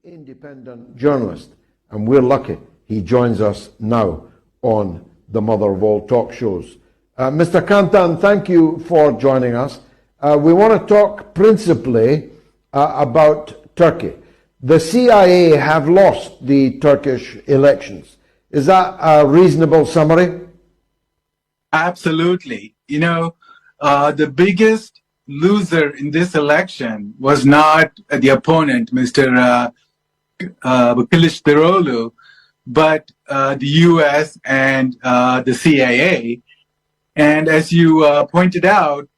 independent journalist, and we're lucky he joins us now on the mother of all talk shows. Mr. Kantan, thank you for joining us. We want to talk principally about Turkey. The CIA have lost the Turkish elections. Is that a reasonable summary? Absolutely. You know, the biggest loser in this election was not the opponent, Mr. Kılıçdaroğlu, but the U.S. and the CIA. And as you pointed out,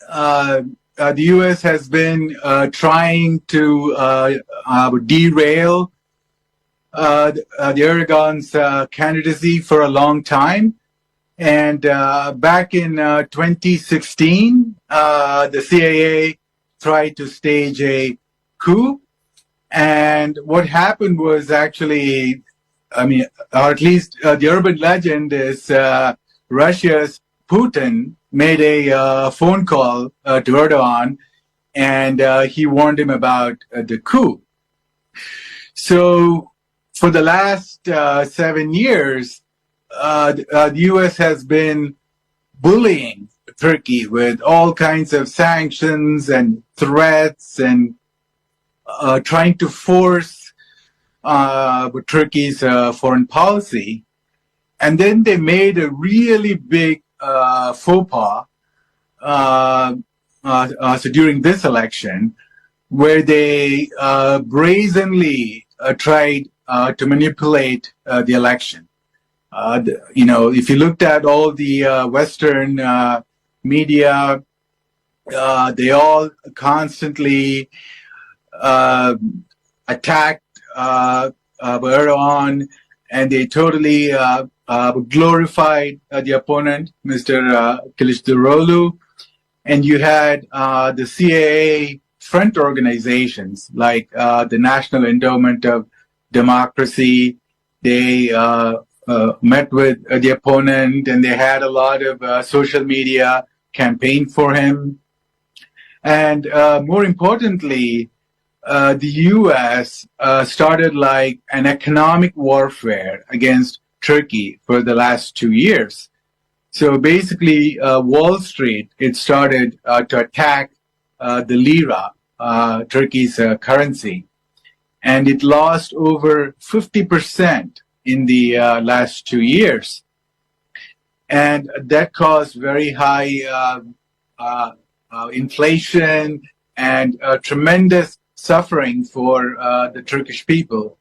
the U.S. has been trying to derail the Erdogan's candidacy for a long time. And back in 2016, the CIA tried to stage a coup. And what happened was actually, or at least the urban legend is Russia's Putin made a phone call to Erdogan, and he warned him about the coup. So for the last 7 years, the U.S. has been bullying Turkey with all kinds of sanctions and threats and trying to force Turkey's foreign policy. And then they made a really big faux pas so during this election, where they brazenly tried to manipulate the election. If you looked at all the Western media, they all constantly attacked Erdogan, and they totally glorified the opponent, Mr. Kılıçdaroğlu. And you had the CIA front organizations like the National Endowment of Democracy. They met with the opponent, and they had a lot of social media campaign for him. And more importantly, the U.S. started like an economic warfare against Turkey for the last 2 years. So basically, Wall Street, it started to attack the lira, Turkey's currency. And it lost over 50% in the last 2 years. And that caused very high inflation and tremendous suffering for the Turkish people.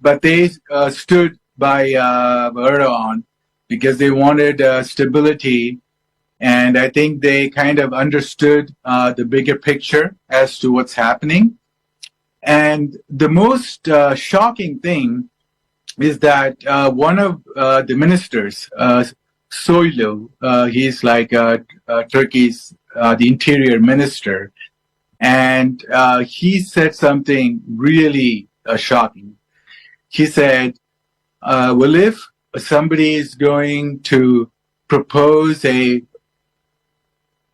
But they stood by Erdogan because they wanted stability. And I think they kind of understood the bigger picture as to what's happening. And the most shocking thing is that one of the ministers, Soylu, he's like Turkey's the interior minister, and he said something really shocking. He said, well, if somebody is going to propose a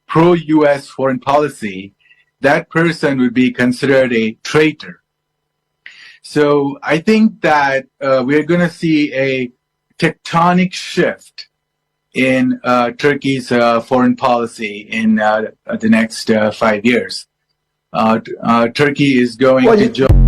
pro-U.S. foreign policy, that person would be considered a traitor. So I think that we're going to see a tectonic shift in Turkey's foreign policy in the next 5 years. Turkey is going to join